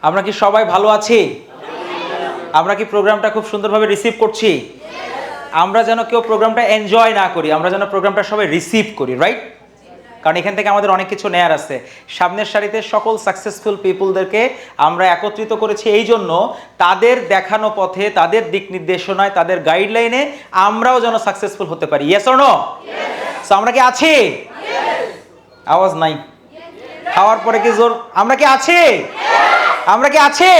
আমরা কি সবাই ভালো আছি? আমরা কি প্রোগ্রামটা খুব সুন্দরভাবে রিসিভ করছি? আমরা যেন কেউ প্রোগ্রামটা এনজয় না করি, আমরা যেন প্রোগ্রামটা সবাই রিসিভ করি, রাইট? কারণ এখান থেকে আমাদের অনেক কিছু নেয়ার আছে। সামনের সারিতে সকল সাকসেসফুল পিপলদেরকে আমরা একত্রিত করেছি এই জন্য, তাদের দেখানো পথে, তাদের দিক নির্দেশনায়, তাদের গাইডলাইনে আমরাও যেন সাকসেসফুল হতে পারি। Yes or no? সো আমরা কি আছি? আওয়াজ নাই, খাওয়ার পরে কি জোর? আমরা কি আছি? আমরা কি আছি?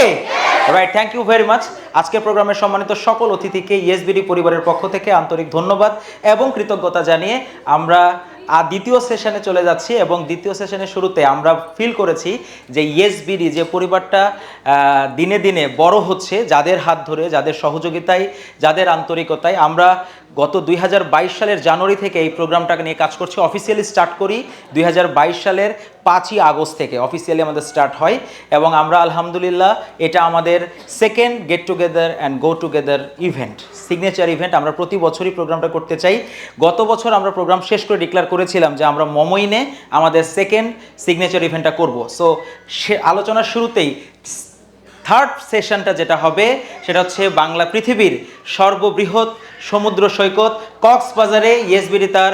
Right, thank you very much. আজকের প্রোগ্রামের সম্মানিত সকল অতিথিকে ইএসবিডি পরিবারের পক্ষ থেকে আন্তরিক ধন্যবাদ এবং কৃতজ্ঞতা জানিয়ে আমরা দ্বিতীয় সেশনে চলে যাচ্ছি। এবং দ্বিতীয় সেশনের শুরুতে আমরা ফিল করেছি যে ইএসবিডি যে পরিবারটা দিনে দিনে বড় হচ্ছে, যাদের হাত ধরে, যাদের সহযোগিতায়, যাদের আন্তরিকতায় আমরা গত 2022 সালের জানুয়ারি থেকে এই প্রোগ্রামটাকে নিয়ে কাজ করছি। অফিসিয়ালি স্টার্ট করি 2022 সালের 5ই আগস্ট থেকে অফিসিয়ালি আমাদের স্টার্ট হয় এবং আমরা আলহামদুলিল্লাহ এটা আমাদের second gate together and go together event, signature event. আমরা প্রতি বছরই প্রোগ্রামটা করতে চাই। গত বছর আমরা প্রোগ্রাম শেষ করে ডিক্লেয়ার করেছিলাম যে আমরা মমইনে আমাদের সেকেন্ড সিগনেচার ইভেন্টটা করব। সো আলোচনার শুরুতেই থার্ড সেশনটা যেটা হবে সেটা হচ্ছে বাংলা পৃথিবীর সর্ববৃহৎ সমুদ্র সৈকত কক্সবাজারে ইএসবিডি তার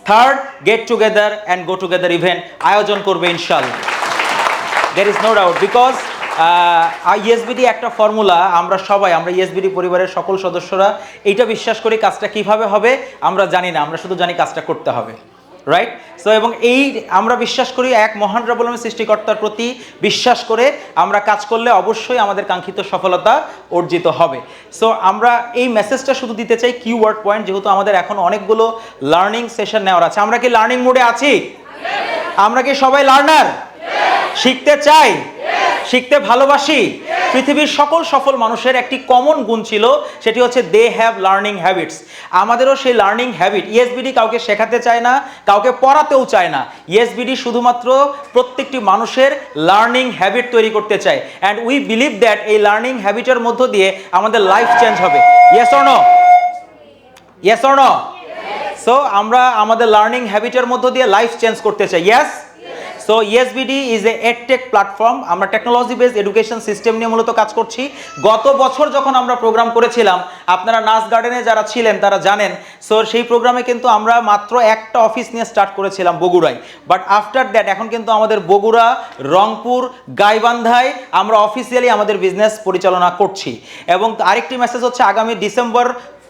third get together and go together event আয়োজন করবে ইনশাআল্লাহ। There is no doubt, because ESBD একটা ফর্মুলা, আমরা সবাই, আমরা ইএসবিডি পরিবারের সকল সদস্যরা এইটা বিশ্বাস করি, কাজটা কিভাবে হবে আমরা জানি না, আমরা শুধু জানি কাজটা করতে হবে, রাইট? সো এবং এই আমরা বিশ্বাস করি এক মহান রব্বুল আলামিন সৃষ্টিকর্তার প্রতি বিশ্বাস করে আমরা কাজ করলে অবশ্যই আমাদের কাঙ্ক্ষিত সফলতা অর্জিত হবে। সো আমরা এই মেসেজটা শুধু দিতে চাই, কিওয়ার্ড পয়েন্ট, যেহেতু আমাদের এখন অনেকগুলো লার্নিং সেশন নেওয়ার আছে। আমরা কি লার্নিং মোডে আছি? আমরা কি সবাই লার্নার? শিখতে চাই, শিখতে ভালোবাসি। পৃথিবীর সকল সফল মানুষের একটি কমন গুণ ছিল, সেটি হচ্ছে দে হ্যাভ লার্নিং হ্যাবিটস। আমাদেরও সেই লার্নিং হ্যাবিট। ইএসবিডি কাউকে শেখাতে চায় না, কাউকে পড়াতেও চায় না। ইএসবিডি শুধুমাত্র প্রত্যেকটি মানুষের লার্নিং হ্যাবিট তৈরি করতে চায়। অ্যান্ড উই বিলিভ দ্যাট এই লার্নিং হ্যাবিটের মধ্য দিয়ে আমাদের লাইফ চেঞ্জ হবে। Yes or no? Yes or no? So আমরা আমাদের লার্নিং হ্যাবিটের মধ্য দিয়ে লাইফ চেঞ্জ করতে চাই। Yes? So ESBD is a edtech platform. আমরা টেকনোলজি বেসড এডুকেশন সিস্টেম নিয়ে মূলত কাজ করছি। গত বছর যখন আমরা প্রোগ্রাম করেছিলাম, আপনারা নাচ গার্ডেনে যারা ছিলেন তারা জানেন। সো সেই প্রোগ্রামে কিন্তু আমরা মাত্র একটা অফিস নিয়ে স্টার্ট করেছিলাম বগুড়ায়। বাট আফটার দ্যাট এখন কিন্তু আমাদের বগুড়া, রংপুর, গাইবান্ধায় আমরা অফিসিয়ালি আমাদের বিজনেস পরিচালনা করছি। এবং আরেকটি মেসেজ হচ্ছে আগামী ডিসেম্বর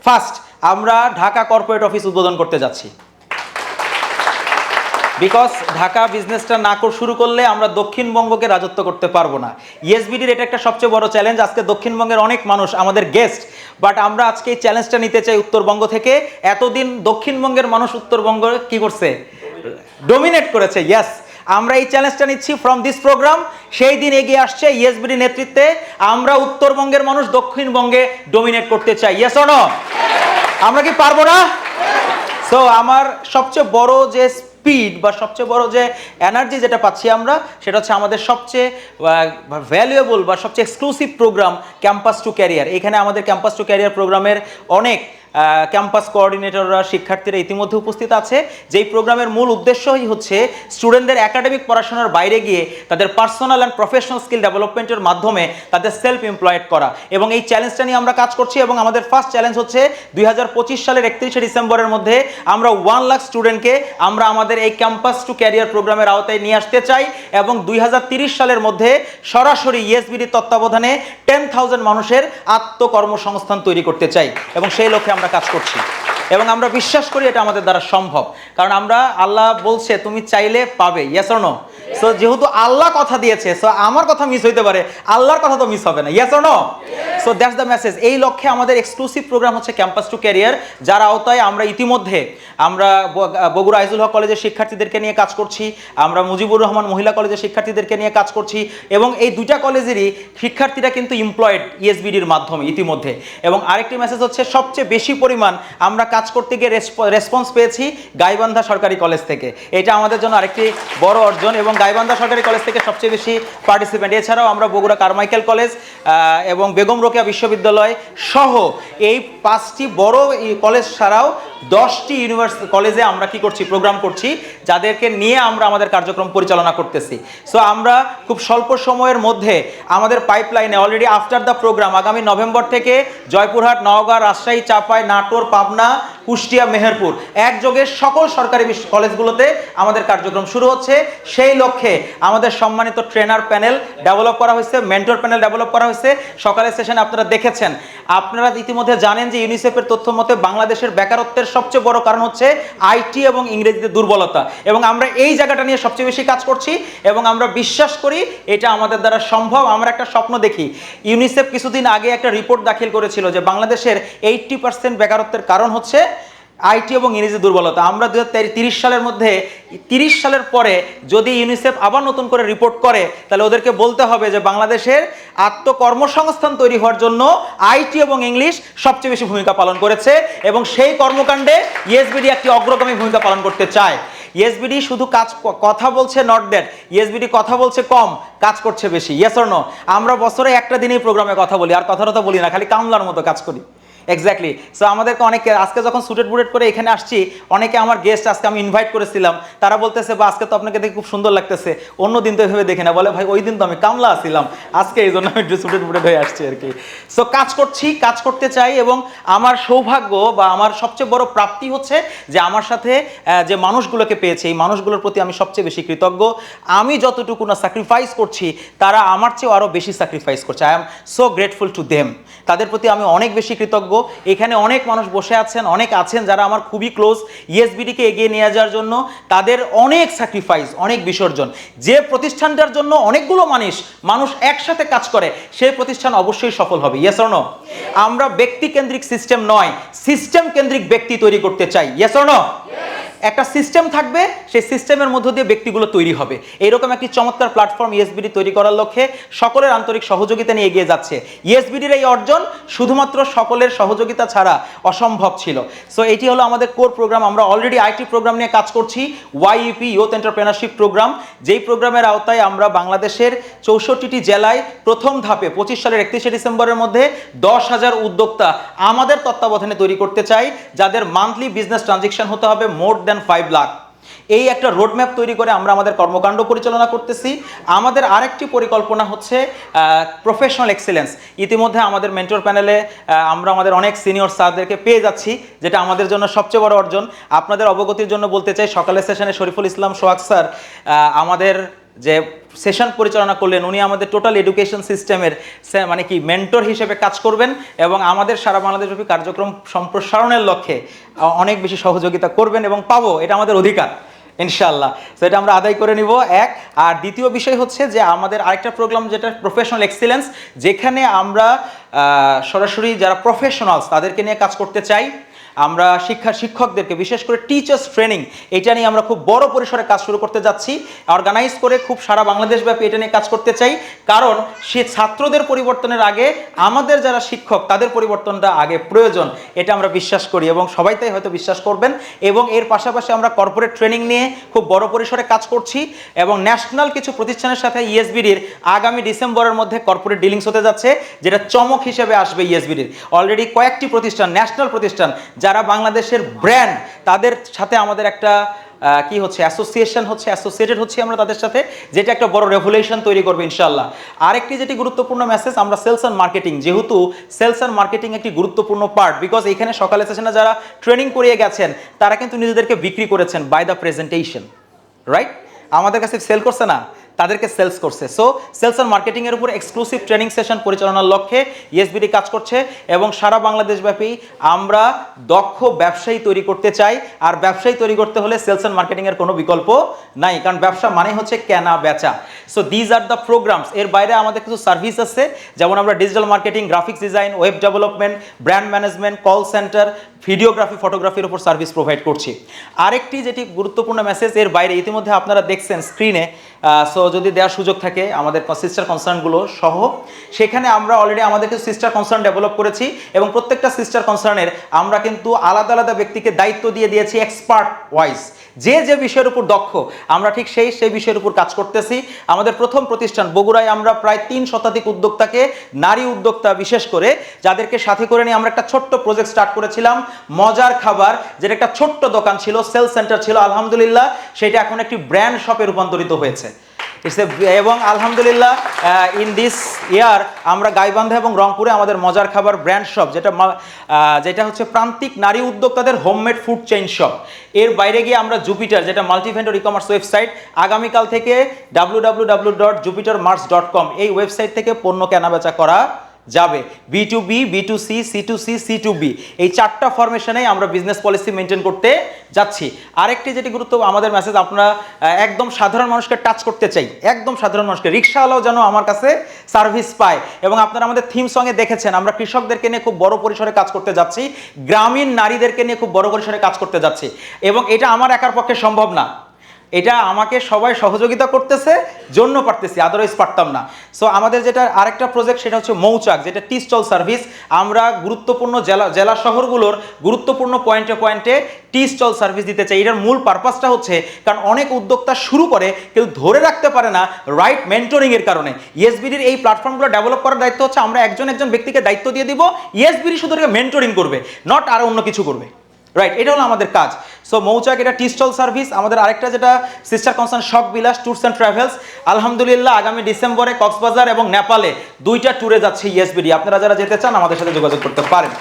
1 আমরা ঢাকা কর্পোরেট অফিস উদ্বোধন করতে যাচ্ছি। বিকজ ঢাকা বিজনেসটা না শুরু করলে আমরা দক্ষিণবঙ্গকে রাজত্ব করতে পারবো না। ইএসবিডির এটা একটা সবচেয়ে বড় চ্যালেঞ্জ। আজকে দক্ষিণবঙ্গের অনেক মানুষ আমাদের গেস্ট, বাট আমরা আজকে এই চ্যালেঞ্জটা নিতে চাই উত্তরবঙ্গ থেকে। এতদিন দক্ষিণবঙ্গের মানুষ উত্তরবঙ্গ কি করছে? ডোমিনেট করেছে। ইয়েস, আমরা এই চ্যালেঞ্জটা নিচ্ছি ফ্রম দিস প্রোগ্রাম। সেই দিন এগিয়ে আসছে ইএসবিডি নেতৃত্বে। আমরা উত্তরবঙ্গের মানুষ দক্ষিণবঙ্গে ডোমিনেট করতে চাই। Yes or no? আমরা কি পারবো না? সো আমার সবচেয়ে বড় যে স্পিড বা সবচেয়ে বড় যে এনার্জি যেটা পাচ্ছি আমরা, সেটা হচ্ছে আমাদের সবচেয়ে ভ্যালুয়েবল বা সবচেয়ে exclusive programme campus to career. এখানে আমাদের ক্যাম্পাস টু ক্যারিয়ার প্রোগ্রামের অনেক ক্যাম্পাস কোঅর্ডিনেটররা, শিক্ষার্থীরা ইতিমধ্যে উপস্থিত আছে। যেই প্রোগ্রামের মূল উদ্দেশ্যই হচ্ছে স্টুডেন্টদের একাডেমিক পড়াশোনার বাইরে গিয়ে তাদের পার্সোনাল অ্যান্ড প্রফেশনাল স্কিল ডেভেলপমেন্টের মাধ্যমে তাদের সেলফ এমপ্লয়েড করা। এবং এই চ্যালেঞ্জটা নিয়ে আমরা কাজ করছি। এবং আমাদের ফার্স্ট চ্যালেঞ্জ হচ্ছে 2025 সালের 31শে ডিসেম্বরের মধ্যে আমরা 1 লাখ স্টুডেন্টকে আমরা আমাদের এই ক্যাম্পাস টু ক্যারিয়ার প্রোগ্রামের আওতায় নিয়ে আসতে চাই। এবং 2030 সালের মধ্যে সরাসরি ইএসবিডির তত্ত্বাবধানে 10,000 মানুষের আত্মকর্মসংস্থান তৈরি করতে চাই। এবং সেই লক্ষ্যে আমরা কাজ করছি এবং আমরা বিশ্বাস করি এটা আমাদের দ্বারা সম্ভব। কারণ আমরা, আল্লাহ বলছে তুমি চাইলে পাবে। Yes or no? সো যেহেতু আল্লাহ কথা দিয়েছে, সো আমার কথা মিস হইতে পারে, আল্লাহর কথা তো মিস হবে না। Yes or no? So that's the message. এই লক্ষ্যে আমাদের এক্সক্লুসিভ প্রোগ্রাম হচ্ছে ক্যাম্পাস টু ক্যারিয়ার, যার আওতায় আমরা ইতিমধ্যে আমরা বগুড়া আইজুল হক কলেজের শিক্ষার্থীদেরকে নিয়ে কাজ করছি, আমরা মুজিবুর রহমান মহিলা কলেজের শিক্ষার্থীদেরকে নিয়ে কাজ করছি। এবং এই দুইটা কলেজেরই শিক্ষার্থীরা কিন্তু এমপ্লয়েড ইএসবিডির মাধ্যমে ইতিমধ্যে। এবং আরেকটি মেসেজ হচ্ছে সবচেয়ে বেশি পরিমাণ আমরা কাজ করতে গিয়ে রেসপন্স পেয়েছি গাইবান্ধা সরকারি কলেজ থেকে। এটা আমাদের জন্য আরেকটি বড় অর্জন। এবং গাইবান্ধা সরকারি কলেজ থেকে সবচেয়ে বেশি পার্টিসিপেন্ট। এছাড়াও আমরা বগুড়া কারমাইকেল কলেজ এবং বেগম রোকেয়া রোকেয়া বিশ্ববিদ্যালয় সহ এই 5টি বড় কলেজ ছাড়াও 10টি ইউনিভার্সিটি কলেজে আমরা কি করছি, প্রোগ্রাম করছি, যাদেরকে নিয়ে আমরা আমাদের কার্যক্রম পরিচালনা করতেছি। সো আমরা খুব স্বল্প সময়ের মধ্যে আমাদের পাইপলাইনে অলরেডি আফটার দ্য প্রোগ্রাম আগামী নভেম্বর থেকে জয়পুরহাট, নওগাঁ, রাজশাহী, চাঁপাই, নাটোর, পাবনা, কুষ্টিয়া, মেহেরপুর একযোগে সকল সরকারি কলেজগুলোতে আমাদের কার্যক্রম শুরু হচ্ছে। সেই লক্ষ্যে আমাদের সম্মানিত ট্রেনার প্যানেল ডেভেলপ করা হয়েছে, মেন্টর প্যানেল ডেভেলপ করা হয়েছে। সকালের সেশনে আপনারা দেখেছেন। আপনারা ইতিমধ্যে জানেন যে ইউনিসেফের তথ্য মতে বাংলাদেশের বেকারত্বের সবচেয়ে বড় কারণ হচ্ছে আইটি এবং ইংরেজিতে দুর্বলতা, এবং আমরা এই জায়গাটা নিয়ে সবচেয়ে বেশি কাজ করছি এবং আমরা বিশ্বাস করি এটা আমাদের দ্বারা সম্ভব। আমরা একটা স্বপ্ন দেখি। ইউনিসেফ কিছুদিন আগে একটা রিপোর্ট দাখিল করেছিল যে বাংলাদেশের 80% বেকারত্বের কারণ হচ্ছে আইটি এবং ইংরেজি দুর্বলতা। আমরা 2030 সালের মধ্যে 30 সালের পরে যদি ইউনিসেফ আবার নতুন করে রিপোর্ট করে, তাহলে ওদেরকে বলতে হবে যে বাংলাদেশের আত্মকর্মসংস্থান তৈরি হওয়ার জন্য আইটি এবং ইংলিশ সবচেয়ে বেশি ভূমিকা পালন করেছে, এবং সেই কর্মকাণ্ডে ইএসবিডি একটি অগ্রগামী ভূমিকা পালন করতে চায়। ইএসবিডি শুধু কথা বলছে, নট দ্যাট। ইএসবিডি কথা বলছে কম, কাজ করছে বেশি। Yes or no? আমরা বছরে একটা দিনেই প্রোগ্রামে কথা বলি, আর কথা বলি না, খালি কামলার মতো কাজ করি। এক্স্যাক্টলি। সো আমাদেরকে অনেকে আজকে যখন সুটেড বুটেড করে এখানে আসছি, অনেকে আমার গেস্ট আজকে আমি ইনভাইট করেছিলাম, তারা বলতেছে বা আজকে তো আপনাকে দেখে খুব সুন্দর লাগতেছে, অন্য দিন তো এভাবে দেখে না। বলে ভাই ওই দিন তো আমি কামলা আসছিলাম, আজকে এই জন্য আমি সুটেড বুটেড হয়ে আসছি আর কি। সো কাজ করছি, কাজ করতে চাই, এবং আমার সৌভাগ্য বা আমার সবচেয়ে বড় প্রাপ্তি হচ্ছে যে আমার সাথে যে মানুষগুলোকে পেয়েছি, এই মানুষগুলোর প্রতি আমি সবচেয়ে বেশি কৃতজ্ঞ। আমি যতটুকু না স্যাক্রিফাইস করছি, তারা আমার চেয়েও আরও বেশি স্যাক্রিফাইস করছে। I am so grateful to them. তাদের প্রতি আমি অনেক বেশি কৃতজ্ঞ। এখানে অনেক মানুষ বসে আছেন, অনেক আছেন যারা আমার খুবই ক্লোজ। ইএসবিডিকে এগিয়ে নিয়ে যাওয়ার জন্য তাদের অনেক স্যাক্রিফাইস, অনেক বিসর্জন। যে প্রতিষ্ঠানটার জন্য অনেকগুলো মানুষ একসাথে কাজ করে, সেই প্রতিষ্ঠান অবশ্যই সফল হবে। Yes or no? আমরা ব্যক্তি কেন্দ্রিক সিস্টেম নয়, সিস্টেম কেন্দ্রিক ব্যক্তি তৈরি করতে চাই। Yes or no? একটা সিস্টেম থাকবে, সেই সিস্টেমের মধ্য দিয়ে ব্যক্তিগুলো তৈরি হবে। এইরকম একটি চমৎকার প্ল্যাটফর্ম ইএসবিডি তৈরি করার লক্ষ্যে সকলের আন্তরিক সহযোগিতা নিয়ে এগিয়ে যাচ্ছে। ইএসবিডির এই অর্জন শুধুমাত্র সকলের সহযোগিতা ছাড়া অসম্ভব ছিল। সো এটি হলো আমাদের কোর প্রোগ্রাম। আমরা অলরেডি আইটি প্রোগ্রাম নিয়ে কাজ করছি, ওয়াইইপি ইউথ এন্টারপ্রেনারশিপ প্রোগ্রাম। যেই প্রোগ্রামের আওতায় আমরা বাংলাদেশের 64টি জেলায় প্রথম ধাপে 25 সালের 31শে ডিসেম্বরের মধ্যে 10,000 উদ্যোক্তা আমাদের তত্ত্বাবধানে তৈরি করতে চাই, যাদের মান্থলি বিজনেস ট্রানজেকশন হতে হবে মোর দেন 5 লাখ। এই একটা রোডম্যাপ তৈরি করে আমরা আমাদের কর্মকাণ্ড পরিচালনা করতেছি। আমাদের আরেকটি পরিকল্পনা হচ্ছে প্রফেশনাল এক্সেলেন্স। ইতিমধ্যে আমাদের মেন্টর প্যানেলে আমরা আমাদের অনেক সিনিয়র স্যারদেরকে পেয়ে যাচ্ছি, যেটা আমাদের জন্য সবচেয়ে বড় অর্জন। আপনাদের অবগতির জন্য বলতে চাই, সকালের সেশনে শরীফুল ইসলাম সোহাগ স্যার আমাদের যে সেশন পরিচালনা করলেন, উনি আমাদের টোটাল এডুকেশন সিস্টেমের মানে কি মেন্টর হিসেবে কাজ করবেন, এবং আমাদের সারা বাংলাদেশব্যাপী কার্যক্রম সম্প্রসারণের লক্ষ্যে অনেক বেশি সহযোগিতা করবেন, এবং পাবো, এটা আমাদের অধিকার ইনশাআল্লাহ। সো এটা আমরা আদায় করে নিব। এক আর দ্বিতীয় বিষয় হচ্ছে যে আমাদের আরেকটা প্রোগ্রাম, যেটা প্রফেশনাল এক্সিলেন্স, যেখানে আমরা সরাসরি যারা প্রফেশনালস তাদেরকে নিয়ে কাজ করতে চাই। আমরা শিক্ষকদেরকে, বিশেষ করে টিচার্স ট্রেনিং, এটা নিয়ে আমরা খুব বড় পরিসরে কাজ শুরু করতে যাচ্ছি। অর্গানাইজ করে খুব সারা বাংলাদেশব্যাপী এটা নিয়ে কাজ করতে চাই, কারণ সে ছাত্রদের পরিবর্তনের আগে আমাদের যারা শিক্ষক তাদের পরিবর্তনটা আগে প্রয়োজন, এটা আমরা বিশ্বাস করি, এবং সবাই তাই হয়তো বিশ্বাস করবেন। এবং এর পাশাপাশি আমরা কর্পোরেট ট্রেনিং নিয়ে খুব বড় পরিসরে কাজ করছি, এবং ন্যাশনাল কিছু প্রতিষ্ঠানের সাথে ইএসবিডির আগামী ডিসেম্বরের মধ্যে কর্পোরেট ডিলিংস হতে যাচ্ছে, যেটা চমক হিসেবে আসবে ইএসবিডির। অলরেডি কয়েকটি প্রতিষ্ঠান, ন্যাশনাল প্রতিষ্ঠান যারা বাংলাদেশের ব্র্যান্ড, তাদের সাথে আমাদের একটা কি হচ্ছে অ্যাসোসিয়েশন হচ্ছে, অ্যাসোসিয়েটেড হচ্ছে আমরা তাদের সাথে, যেটা একটা বড় রেভলিউশন তৈরি করবে ইনশাআল্লাহ। আরেকটি যেটি গুরুত্বপূর্ণ মেসেজ, আমরা সেলস অ্যান্ড মার্কেটিং, যেহেতু সেলস অ্যান্ড মার্কেটিং একটি গুরুত্বপূর্ণ পার্ট, বিকজ এখানে সকালে সেশনে যারা ট্রেনিং করিয়ে গেছেন তারা কিন্তু নিজেদেরকে বিক্রি করেছেন বাই দ্য প্রেজেন্টেশন, রাইট? আমাদের কাছে সেল করছে না, তাদেরকে সেলস করছে। সো সেলস অ্যান্ড মার্কেটিংয়ের উপর এক্সক্লুসিভ ট্রেনিং সেশন পরিচালনার লক্ষ্যে ইএসবিডি কাজ করছে, এবং সারা বাংলাদেশব্যাপী আমরা দক্ষ ব্যবসায়ী তৈরি করতে চাই। আর ব্যবসায়ী তৈরি করতে হলে সেলস অ্যান্ড মার্কেটিংয়ের কোনো বিকল্প নাই, কারণ ব্যবসা মানে হচ্ছে কেনা বেচা। So these are the programs. এর বাইরে আমাদের কিছু সার্ভিস আছে, যেমন আমরা digital marketing, graphics design, web development, brand management, call centre, videography, ফটোগ্রাফির উপর সার্ভিস প্রোভাইড করছি। আরেকটি যেটি গুরুত্বপূর্ণ মেসেজ, এর বাইরে ইতিমধ্যে আপনারা দেখছেন স্ক্রিনে, সো যদি দেওয়ার সুযোগ থাকে আমাদের সিস্টার কনসার্নগুলো সহ, সেখানে আমরা অলরেডি আমাদের কিছু সিস্টার কনসার্ন ডেভেলপ করেছি এবং প্রত্যেকটা সিস্টার কনসার্নের আমরা কিন্তু আলাদা আলাদা ব্যক্তিকে দায়িত্ব দিয়ে দিয়েছি এক্সপার্ট ওয়াইজ, যে যে বিষয়ের উপর দক্ষ আমরা ঠিক সেই বিষয়ের উপর কাজ করতেছি। আমাদের প্রথম প্রতিষ্ঠান বগুড়ায় আমরা প্রায় 3 শতাধিক উদ্যোক্তাকে, নারী উদ্যোক্তা বিশেষ করে, যাদেরকে সাথে করে নিয়ে আমরা একটা ছোট্ট প্রজেক্ট স্টার্ট করেছিলাম, মজার খাবার, যেটা একটা ছোট্ট দোকান ছিল, সেল সেন্টার ছিল, আলহামদুলিল্লাহ সেটা এখন একটি ব্র্যান্ড শপে রূপান্তরিত হয়েছে। এবং আলহামদুলিল্লাহ ইন দিস ইয়ার আমরা গাইবান্ধা এবং রংপুরে আমাদের মজার খাবার ব্র্যান্ড শপ, যেটা হচ্ছে প্রান্তিক নারী উদ্যোক্তাদের হোমমেড ফুড চেইন শপ, এর বাইরে গিয়ে আমরা জুপিটার, যেটা multi vendor e commerce website, আগামীকাল থেকে www.jupitermars.com এই ওয়েবসাইট থেকে পণ্য কেনাবেচা করা যাবে। B2B, B2C, C2C, C2B এই 4টা ফরমেশনেই আমরা বিজনেস পলিসি মেনটেন করতে যাচ্ছি। আরেকটি যেটি গুরুত্ব আমাদের মেসেজ, আপনারা একদম সাধারণ মানুষকে টাচ করতে চাই, একদম সাধারণ মানুষকে, রিক্সাওয়ালাও যেন আমার কাছে সার্ভিস পায়। এবং আপনারা আমাদের থিম সঙ্গে দেখেছেন আমরা কৃষকদেরকে নিয়ে খুব বড় পরিসরে কাজ করতে যাচ্ছি, গ্রামীণ নারীদেরকে নিয়ে খুব বড় পরিসরে কাজ করতে যাচ্ছি। এবং এটা আমার একার পক্ষে সম্ভব না, এটা আমাকে সবাই সহযোগিতা করতেছে জন্য পারতেছি, আদারওয়াইজ পারতাম না। সো আমাদের যেটা আরেকটা প্রজেক্ট সেটা হচ্ছে মৌচাক, যেটা টি স্টল সার্ভিস। আমরা গুরুত্বপূর্ণ জেলা শহরগুলোর গুরুত্বপূর্ণ পয়েন্টে টি স্টল সার্ভিস দিতে চাই। এটার মূল পারপাসটা হচ্ছে কারণ অনেক উদ্যোক্তা শুরু করে কেউ ধরে রাখতে পারে না রাইট মেন্টরিংয়ের কারণে। ইএসবিডির এই প্ল্যাটফর্মগুলো ডেভেলপ করার দায়িত্ব হচ্ছে আমরা একজন ব্যক্তিকে দায়িত্ব দিয়ে দিব, ইএসবিডি শুধু মেন্টরিং করবে, নট আর অন্য কিছু করবে, রাইট? এটা হলো আমাদের কাজ। সো মৌচাক এটা টি স্টল সার্ভিস। আমাদের আরেকটা যেটা সিস্টার কনসার্ন শখ বিলাস ট্যুরস অ্যান্ড ট্রাভেলস, আলহামদুলিল্লাহ আগামী ডিসেম্বরে কক্সবাজার এবং নেপালে 2টা ট্যুরে যাচ্ছে ইএসবিডি। আপনারা যারা যেতে চান আমাদের সাথে যোগাযোগ করতে পারেন,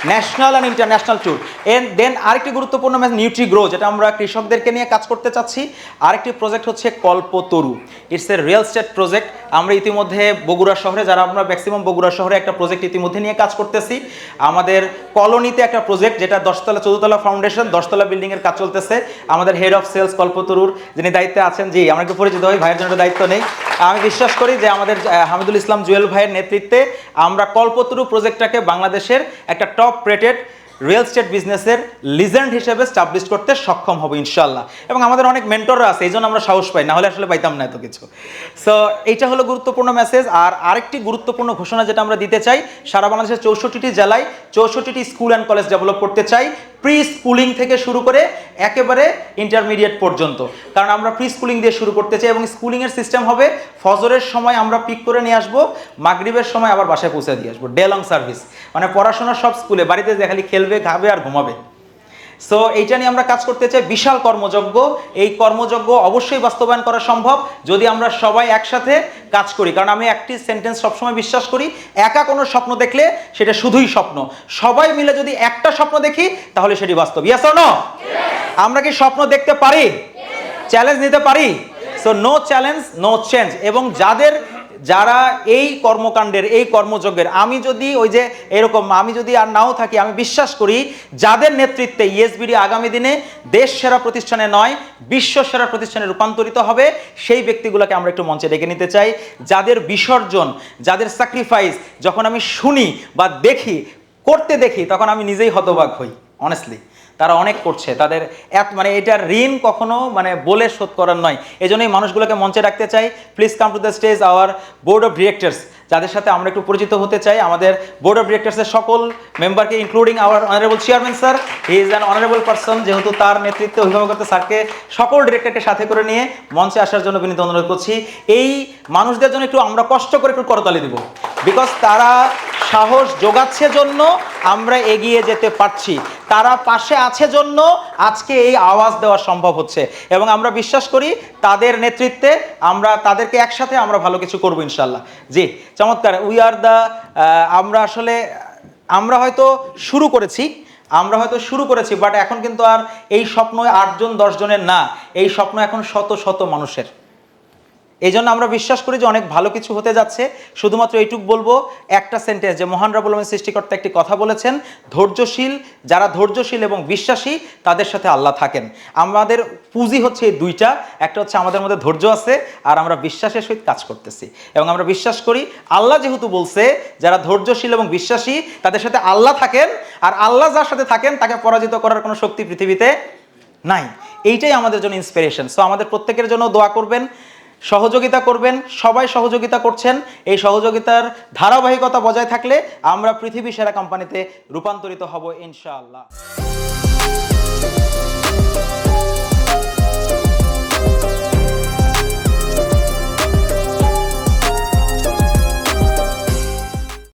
national and international tour. And then আরেকটি গুরুত্বপূর্ণ নিউট্রি গ্রো, যেটা আমরা কৃষকদেরকে নিয়ে কাজ করতে চাচ্ছি। আরেকটি প্রজেক্ট হচ্ছে Kalpataru, it's a real estate project. আমরা ইতিমধ্যে বগুড়া শহরে, যারা আমরা ম্যাক্সিমাম বগুড়া শহরে একটা প্রজেক্ট ইতিমধ্যে নিয়ে কাজ করতেছি। আমাদের কলোনিতে একটা প্রজেক্ট, যেটা 10তলা 14তলা ফাউন্ডেশন 10তলা বিল্ডিংয়ের কাজ চলতেছে। আমাদের হেড অফ সেলস কল্পতরুর যিনি দায়িত্বে আছেন, জি আমরা একটু পরিচিত হই, ভাইয়ের জন্য দায়িত্ব নেই। আমি বিশ্বাস করি যে আমাদের হামিদুল ইসলাম জুয়েল ভাইয়ের নেতৃত্বে আমরা কল্পতরু প্রজেক্টটাকে বাংলাদেশের একটা টপ রেটেড রিয়েল স্টেট বিজনেসের লিজেন্ড হিসেবে স্টাবলিশ করতে সক্ষম হবো ইনশাল্লাহ। এবং আমাদের অনেক মেন্টররা আছে, এই জন্য আমরা সাহস পাই, না হলে আসলে পাইতাম না এত কিছু। সো এইটা হলো গুরুত্বপূর্ণ মেসেজ। আর আরেকটি গুরুত্বপূর্ণ ঘোষণা যেটা আমরা দিতে চাই, সারা বাংলাদেশের 64টি জেলায় 64টি স্কুল অ্যান্ড কলেজ ডেভেলপ করতে চাই, প্রি স্কুলিং থেকে শুরু করে একেবারে ইন্টারমিডিয়েট পর্যন্ত। কারণ আমরা প্রি স্কুলিং দিয়ে শুরু করতে চাই এবং স্কুলিংয়ের সিস্টেম হবে ফজরের সময় আমরা পিক করে নিয়ে আসবো, মাগরিবের সময় আবার বাসায় পৌঁছে দিয়ে আসবো, ডে লং সার্ভিস। মানে পড়াশোনা সব স্কুলে, বাড়িতে যে খালি খেলবে, খাবে আর ঘুমাবে। সো এইটা নিয়ে আমরা কাজ করতে চাই, বিশাল কর্মযজ্ঞ। এই কর্মযজ্ঞ অবশ্যই বাস্তবায়ন করা সম্ভব যদি আমরা সবাই একসাথে কাজ করি। কারণ আমি একটি সেন্টেন্স সবসময় বিশ্বাস করি, একা কোনো স্বপ্ন দেখলে সেটা শুধুই স্বপ্ন, সবাই মিলে যদি একটা স্বপ্ন দেখি তাহলে সেটি বাস্তব। Yes or no? আমরা কি স্বপ্ন দেখতে পারি? চ্যালেঞ্জ নিতে পারি? So no challenge no change. এবং যারা এই কর্মকাণ্ডের, এই কর্মযজ্ঞের, আমি যদি ওই যে এরকম আমি যদি আর নাও থাকি, আমি বিশ্বাস করি যাদের নেতৃত্বে ইএসবিডি আগামী দিনে দেশ সেরা প্রতিষ্ঠানে নয় বিশ্ব সেরা প্রতিষ্ঠানে রূপান্তরিত হবে, সেই ব্যক্তিগুলোকে আমরা একটু মঞ্চে ডেকে নিতে চাই। যাদের বিসর্জন, যাদের স্যাক্রিফাইস যখন আমি শুনি বা করতে দেখি, তখন আমি নিজেই হতবাক হই। অনেস্টলি তারা অনেক করছে, তাদের মানে এটার ঋণ কখনো বলে শোধ করার নয়। এই জন্যই মানুষগুলোকে মঞ্চে রাখতে চাই। Please come to the stage our board of directors, যাদের সাথে আমরা একটু পরিচিত হতে চাই। আমাদের বোর্ড অফ ডিরেক্টরসের সকল মেম্বারকে, including our honourable chairman sir, he is an honourable person, যেহেতু তার নেতৃত্বে অভিভাবকত্ব স্যারকে, সকল ডিরেক্টরকে সাথে করে নিয়ে মঞ্চে আসার জন্য বিনীত অনুরোধ করছি। এই মানুষদের জন্য একটু আমরা কষ্ট করে একটু করতালি দেব, বিকজ তারা সাহস যোগাচ্ছে জন্য আমরা এগিয়ে যেতে পারছি, তারা পাশে আছে জন্য আজকে এই আওয়াজ দেওয়া সম্ভব হচ্ছে। এবং আমরা বিশ্বাস করি তাদের নেতৃত্বে আমরা তাদেরকে একসাথে আমরা ভালো কিছু করবো ইনশাল্লাহ। জি, চমৎকার। আমরা হয়তো শুরু করেছি, বাট এখন কিন্তু আর এই স্বপ্ন 8 জন 10 জনের না, এই স্বপ্ন এখন শত শত মানুষের। এই জন্য আমরা বিশ্বাস করি যে অনেক ভালো কিছু হতে যাচ্ছে। শুধুমাত্র এইটুকু বলবো, একটা সেন্টেন্স, যে মহান রব্বুল আলামিন সৃষ্টিকর্তা একটি কথা বলেছেন, যারা ধৈর্যশীল এবং বিশ্বাসী তাদের সাথে আল্লাহ থাকেন। আমাদের পুঁজি হচ্ছে এই দুইটা, একটা হচ্ছে আমাদের মধ্যে ধৈর্য আছে আর আমরা বিশ্বাসের সহিত কাজ করতেছি। এবং আমরা বিশ্বাস করি আল্লাহ যেহেতু বলছে যারা ধৈর্যশীল এবং বিশ্বাসী তাদের সাথে আল্লাহ থাকেন, আর আল্লাহ যার সাথে থাকেন তাকে পরাজিত করার কোনো শক্তি পৃথিবীতে নাই। এইটাই আমাদের জন্য ইন্সপিরেশন। সো আমাদের প্রত্যেকের জন্য দোয়া করবেন। সহযোগিতা করবেন, সবাই সহযোগিতা করছেন। এই সহযোগিতার ধারাবাহিকতা বজায় থাকলে আমরা পৃথিবী সেরা কোম্পানিতে রূপান্তরিত হব ইনশাআল্লাহ।